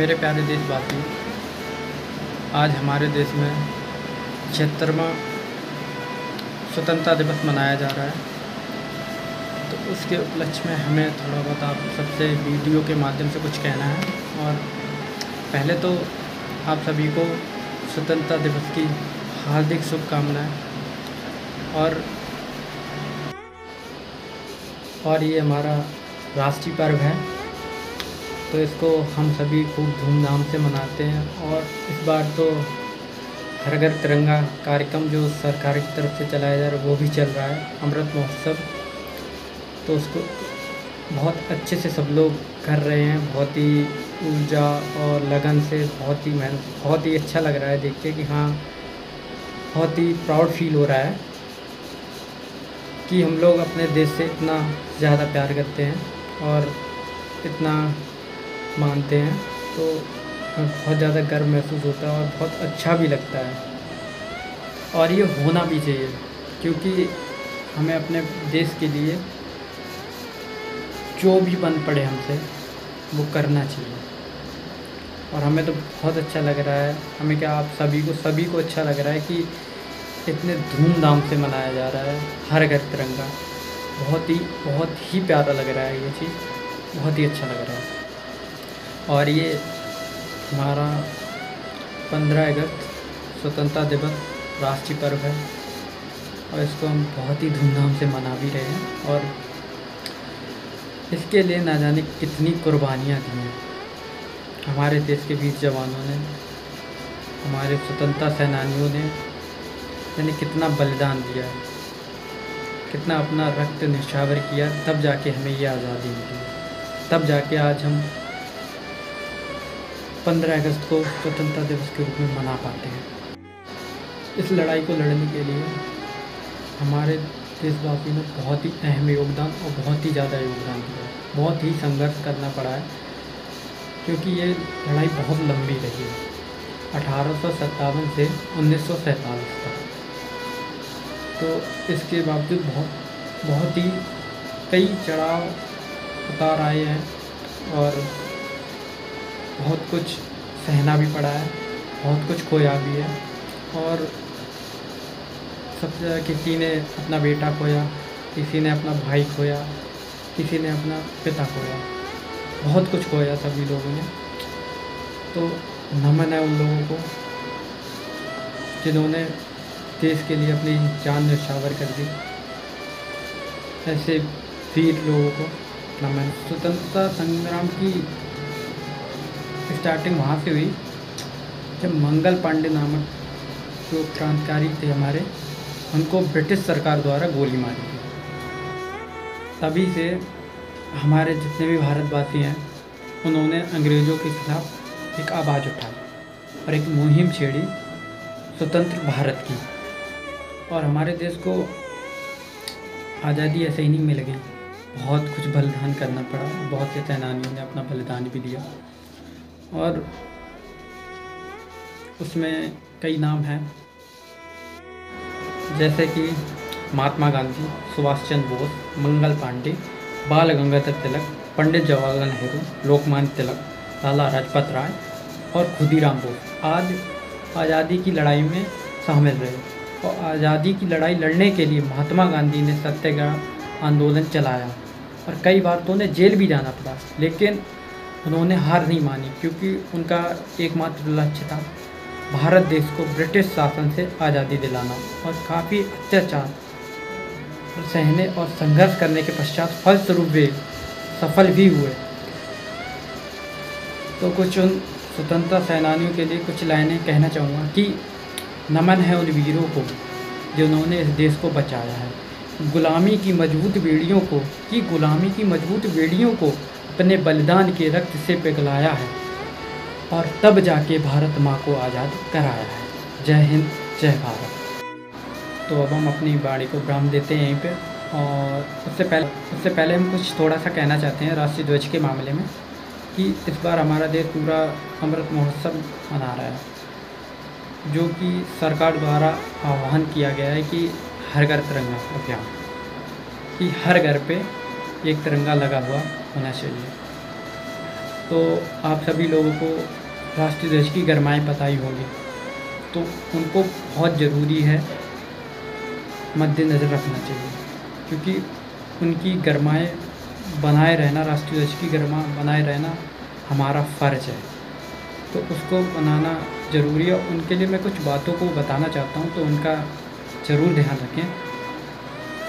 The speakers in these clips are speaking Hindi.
मेरे प्यारे देशवासियों, आज हमारे देश में 76वां स्वतंत्रता दिवस मनाया जा रहा है। तो उसके उपलक्ष्य में हमें थोड़ा बहुत आप सबसे वीडियो के माध्यम से कुछ कहना है। और पहले तो आप सभी को स्वतंत्रता दिवस की हार्दिक शुभकामनाएं। और ये हमारा राष्ट्रीय पर्व है, तो इसको हम सभी खूब धूमधाम से मनाते हैं। और इस बार तो हर घर तिरंगा कार्यक्रम जो सरकार की तरफ से चलाया जा रहा है वो भी चल रहा है, अमृत महोत्सव। तो उसको बहुत अच्छे से सब लोग कर रहे हैं, बहुत ही ऊर्जा और लगन से, बहुत ही मेहनत, बहुत ही अच्छा लग रहा है देख के कि हाँ, बहुत ही प्राउड फील हो रहा है कि हम लोग अपने देश से इतना ज़्यादा प्यार करते हैं और इतना मानते हैं। तो बहुत ज़्यादा गर्व महसूस होता है और बहुत अच्छा भी लगता है। और ये होना भी चाहिए, क्योंकि हमें अपने देश के लिए जो भी बन पड़े हमसे वो करना चाहिए। और हमें तो बहुत अच्छा लग रहा है, हमें क्या, आप सभी को अच्छा लग रहा है कि इतने धूमधाम से मनाया जा रहा है हर घर तिरंगा। बहुत ही प्यारा लग रहा है ये चीज़, बहुत ही अच्छा लग रहा है। और ये हमारा 15 अगस्त स्वतंत्रता दिवस राष्ट्रीय पर्व है और इसको हम बहुत ही धूमधाम से मना भी रहे हैं। और इसके लिए ना जाने कितनी कुर्बानियाँ दी हैं हमारे देश के वीर जवानों ने, हमारे स्वतंत्रता सेनानियों ने, यानी कितना बलिदान दिया है, कितना अपना रक्त न्यौछावर किया, तब जाके हमें ये आज़ादी मिली। तब जाके आज हम 15 अगस्त को स्वतंत्रता दिवस के रूप में मना पाते हैं। इस लड़ाई को लड़ने के लिए हमारे देशवासियों ने बहुत ही अहम योगदान और बहुत ही ज़्यादा योगदान दिया है। बहुत ही संघर्ष करना पड़ा है, क्योंकि ये लड़ाई बहुत लंबी रही है, 1857 से 1947 तक। तो इसके बावजूद बहुत ही कई चढ़ाव उतार आए हैं और बहुत कुछ सहना भी पड़ा है, बहुत कुछ खोया भी है। और सबसे ज़्यादा किसी ने अपना बेटा खोया, किसी ने अपना भाई खोया, किसी ने अपना पिता खोया, बहुत कुछ खोया सभी लोगों ने। तो नमन है उन लोगों को जिन्होंने देश के लिए अपनी जान न्यौछावर कर दी। ऐसे वीर लोगों को नमन। स्वतंत्रता संग्राम की स्टार्टिंग वहाँ से हुई जब मंगल पांडे नामक जो क्रांतिकारी थे हमारे, उनको ब्रिटिश सरकार द्वारा गोली मारी गई। तभी से हमारे जितने भी भारतवासी हैं, उन्होंने अंग्रेज़ों के खिलाफ एक आवाज़ उठाई और एक मुहिम छेड़ी स्वतंत्र भारत की। और हमारे देश को आज़ादी ऐसे ही नहीं मिल गई, बहुत कुछ बलिदान करना पड़ा, बहुत से सेनानियों ने अपना बलिदान भी दिया। और उसमें कई नाम हैं, जैसे कि महात्मा गांधी, सुभाष चंद्र बोस, मंगल पांडे, बाल गंगाधर तिलक, पंडित जवाहरलाल नेहरू, लोकमान्य तिलक, लाला लाजपत राय और खुदीराम बोस आज आज़ादी की लड़ाई में शामिल रहे। और आज़ादी की लड़ाई लड़ने के लिए महात्मा गांधी ने सत्याग्रह आंदोलन चलाया और कई बार तो उन्हें जेल भी जाना पड़ा, लेकिन उन्होंने हार नहीं मानी, क्योंकि उनका एकमात्र लक्ष्य था भारत देश को ब्रिटिश शासन से आज़ादी दिलाना। और काफ़ी अत्याचार सहने और संघर्ष करने के पश्चात फलस्वरूप वे सफल भी हुए। तो कुछ उन स्वतंत्रता सेनानियों के लिए कुछ लाइनें कहना चाहूँगा कि नमन है उन वीरों को जिन्होंने इस देश को बचाया है, गुलामी की मजबूत बेड़ियों को अपने बलिदान के रक्त से पिघलाया है और तब जाके भारत माँ को आज़ाद कराया है। जय हिंद, जय भारत। तो अब हम अपनी वाणी को विराम देते हैं यहीं पे। और उससे पहले हम कुछ थोड़ा सा कहना चाहते हैं राष्ट्रीय ध्वज के मामले में, कि इस बार हमारा देश पूरा अमृत महोत्सव मना रहा है, जो कि सरकार द्वारा आह्वान किया गया है कि हर घर तिरंगा अभियान, कि हर घर पे एक तिरंगा लगा हुआ होना चाहिए। तो आप सभी लोगों को राष्ट्रीय ध्वज की गरिमाएँ पता ही होंगी, तो उनको बहुत ज़रूरी है मद्देनज़र रखना चाहिए, क्योंकि उनकी गरिमाएँ बनाए रहना, राष्ट्रीय ध्वज की गरिमा बनाए रहना हमारा फ़र्ज़ है। तो उसको बनाना ज़रूरी है। उनके लिए मैं कुछ बातों को बताना चाहता हूँ, तो उनका ज़रूर ध्यान रखें,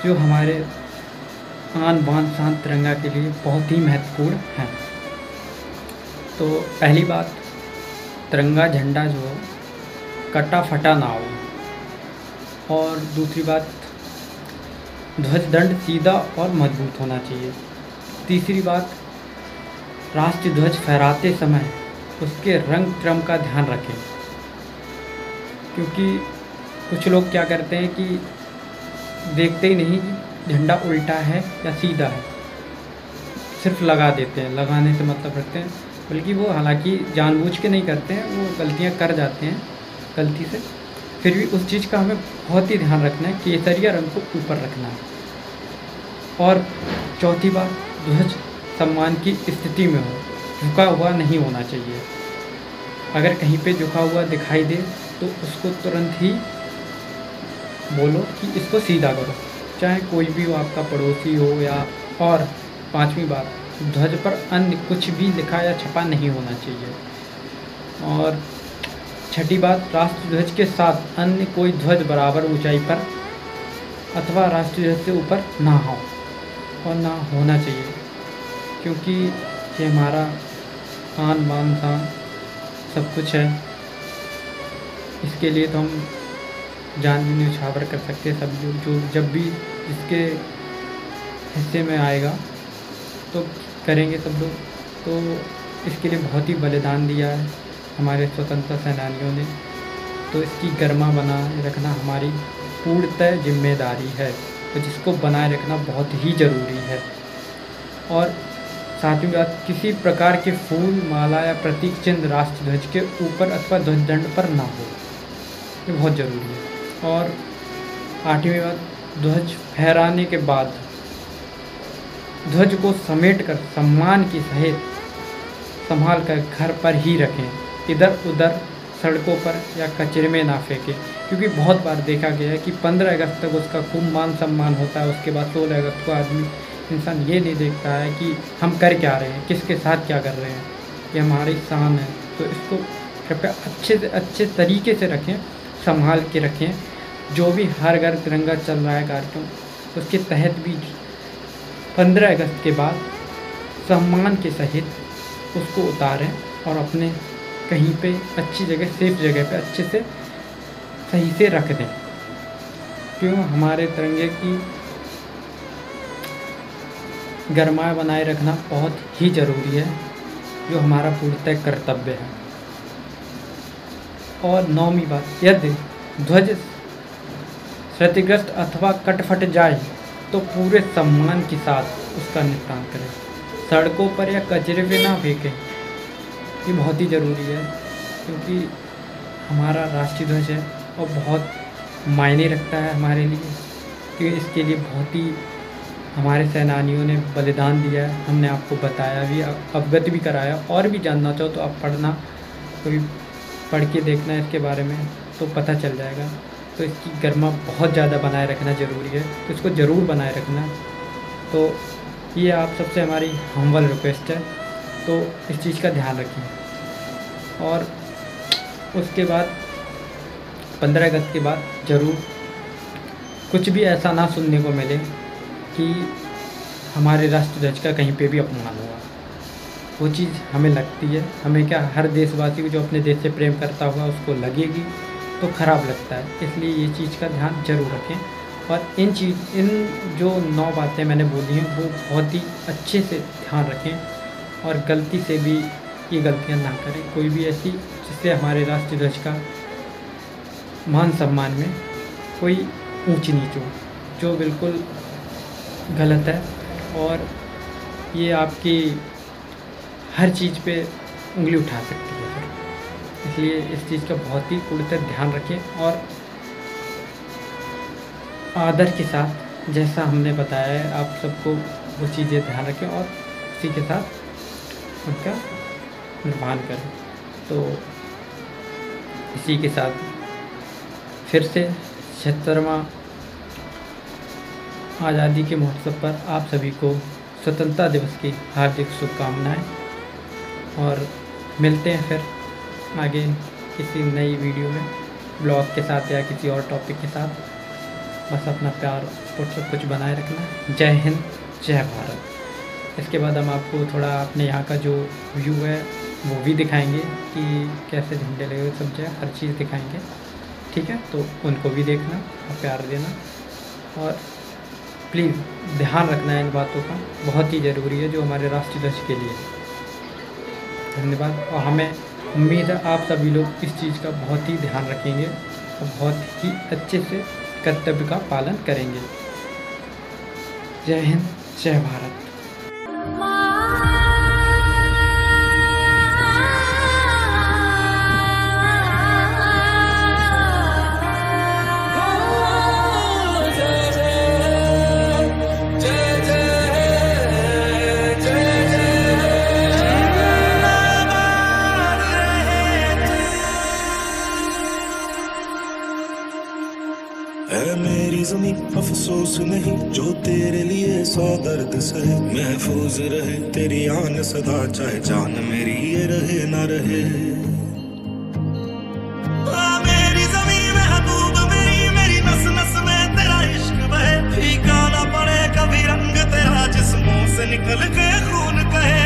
जो हमारे आन बान शान तिरंगा के लिए बहुत ही महत्वपूर्ण हैं। तो पहली बात, तिरंगा झंडा जो हो कटा फटा ना हो, और दूसरी बात, ध्वज दंड सीधा और मजबूत होना चाहिए। तीसरी बात, राष्ट्रीय ध्वज फहराते समय उसके रंग क्रम का ध्यान रखें, क्योंकि कुछ लोग क्या करते हैं कि देखते ही नहीं झंडा उल्टा है या सीधा है, सिर्फ लगा देते हैं, लगाने से मतलब रखते हैं, बल्कि वो हालांकि जानबूझ के नहीं करते हैं, वो गलतियां कर जाते हैं गलती से। फिर भी उस चीज़ का हमें बहुत ही ध्यान रखना है, केसरिया रंग को ऊपर रखना है। और चौथी बात, ध्वज सम्मान की स्थिति में हो, झुका हुआ नहीं होना चाहिए। अगर कहीं पे झुका हुआ दिखाई दे तो उसको तुरंत ही बोलो कि इसको सीधा करो, चाहे कोई भी हो, आपका पड़ोसी हो या। और पांचवी बात, ध्वज पर अन्य कुछ भी लिखा या छपा नहीं होना चाहिए। और छठी बात, राष्ट्रीय ध्वज के साथ अन्य कोई ध्वज बराबर ऊंचाई पर अथवा राष्ट्रीय ध्वज से ऊपर ना हो और ना होना चाहिए, क्योंकि ये हमारा आन बान शान सब कुछ है। इसके लिए तो हम जान भी न्यौछावर कर सकते हैं। सब लोग जो जब भी इसके हिस्से में आएगा तो करेंगे सब लोग। तो इसके लिए बहुत ही बलिदान दिया है हमारे स्वतंत्रता सेनानियों ने, तो इसकी गरिमा बनाए रखना हमारी पूर्णतः जिम्मेदारी है, तो जिसको बनाए रखना बहुत ही ज़रूरी है। और सातवीं बात, किसी प्रकार के फूल, माला या प्रतीक चिन्ह राष्ट्रीय ध्वज के ऊपर अथवा ध्वज दंड पर ना हो, ये बहुत ज़रूरी है। और आठवीं बात, ध्वज फहराने के बाद ध्वज को समेट कर सम्मान की सहित संभाल कर घर पर ही रखें, इधर उधर सड़कों पर या कचरे में ना फेंकें, क्योंकि बहुत बार देखा गया है कि 15 अगस्त तक उसका खूब मान सम्मान होता है, उसके बाद 16 अगस्त को इंसान ये नहीं देखता है कि हम कर क्या रहे हैं, किसके साथ क्या कर रहे हैं, ये हमारी शान है। तो इसको कृपया अच्छे से अच्छे तरीके से रखें, संभाल के रखें। जो भी हर घर तिरंगा चल रहा है कार्यक्रम, उसके तहत भी 15 अगस्त के बाद सम्मान के सहित उसको उतारें और अपने कहीं पे अच्छी जगह, सेफ जगह पे अच्छे से सही से रख दें। क्यों, हमारे तिरंगे की गरिमा बनाए रखना बहुत ही ज़रूरी है, जो हमारा पूर्णतः कर्तव्य है। और 9वीं बात, यदि ध्वज क्षतिग्रस्त अथवा कट फट जाए तो पूरे सम्मान के साथ उसका निपटान करें, सड़कों पर या कचरे पे ना फेंकें। ये बहुत ही ज़रूरी है, क्योंकि हमारा राष्ट्रीय ध्वज है और बहुत मायने रखता है हमारे लिए, क्योंकि इसके लिए बहुत ही हमारे सेनानियों ने बलिदान दिया है। हमने आपको बताया भी, अवगत भी कराया। और भी जानना चाहो तो आप पढ़ना, कभी पढ़ के देखना इसके बारे में, तो पता चल जाएगा। तो इसकी गरिमा बहुत ज़्यादा बनाए रखना ज़रूरी है, तो इसको ज़रूर बनाए रखना। तो ये आप सबसे हमारी हम्बल रिक्वेस्ट है, तो इस चीज़ का ध्यान रखें। और उसके बाद 15 अगस्त के बाद ज़रूर कुछ भी ऐसा ना सुनने को मिले कि हमारे राष्ट्रीय ध्वज का कहीं पे भी अपमान हुआ। वो चीज़ हमें लगती है, हमें क्या, हर देशवासी को जो अपने देश से प्रेम करता हुआ उसको लगेगी, तो ख़राब लगता है। इसलिए ये चीज़ का ध्यान ज़रूर रखें। और इन जो 9 बातें मैंने बोली हैं वो बहुत ही अच्छे से ध्यान रखें, और गलती से भी ये गलतियां ना करें, कोई भी ऐसी जिससे हमारे राष्ट्रीय ध्वज का मान सम्मान में कोई ऊंच नीच हो, जो बिल्कुल गलत है। और ये आपकी हर चीज़ पे उंगली उठा सकती है फिर, इसलिए इस चीज़ का बहुत ही पूर्णतः ध्यान रखें। और आदर के साथ, जैसा हमने बताया है, आप सबको वो चीज़ें ध्यान रखें और उसी के साथ उनका निर्वहन करें। तो इसी के साथ फिर से 76वां आज़ादी के महोत्सव पर आप सभी को स्वतंत्रता दिवस की हार्दिक शुभकामनाएं, और मिलते हैं फिर आगे किसी नई वीडियो में, ब्लॉग के साथ या किसी और टॉपिक के साथ। बस अपना प्यार और सब कुछ बनाए रखना। जय हिंद, जय भारत। इसके बाद हम आपको थोड़ा अपने यहाँ का जो व्यू है वो भी दिखाएंगे कि कैसे झंडे लगे हुए, सब जगह हर चीज़ दिखाएंगे, ठीक है। तो उनको भी देखना और प्यार देना, और प्लीज़ ध्यान रखना इन बातों का, बहुत ही ज़रूरी है जो हमारे राष्ट्रीय ध्वज के लिए। धन्यवाद। और हमें उम्मीद है आप सभी लोग इस चीज़ का बहुत ही ध्यान रखेंगे और बहुत ही अच्छे से कर्तव्य का पालन करेंगे। जय हिंद, जय भारत। है मेरी ज़मीं अफसोस नहीं, जो तेरे लिए 100 दर्द सहे। महफूज रहे तेरी आन सदा, चाहे जान मेरी ये रहे ना रहे। मेरी ज़मीं महबूब मेरी, मेरी नस नस में तेरा इश्क बहे। फीका ना पड़े कभी रंग तेरा, जिस्मों से निकल के खून कहे।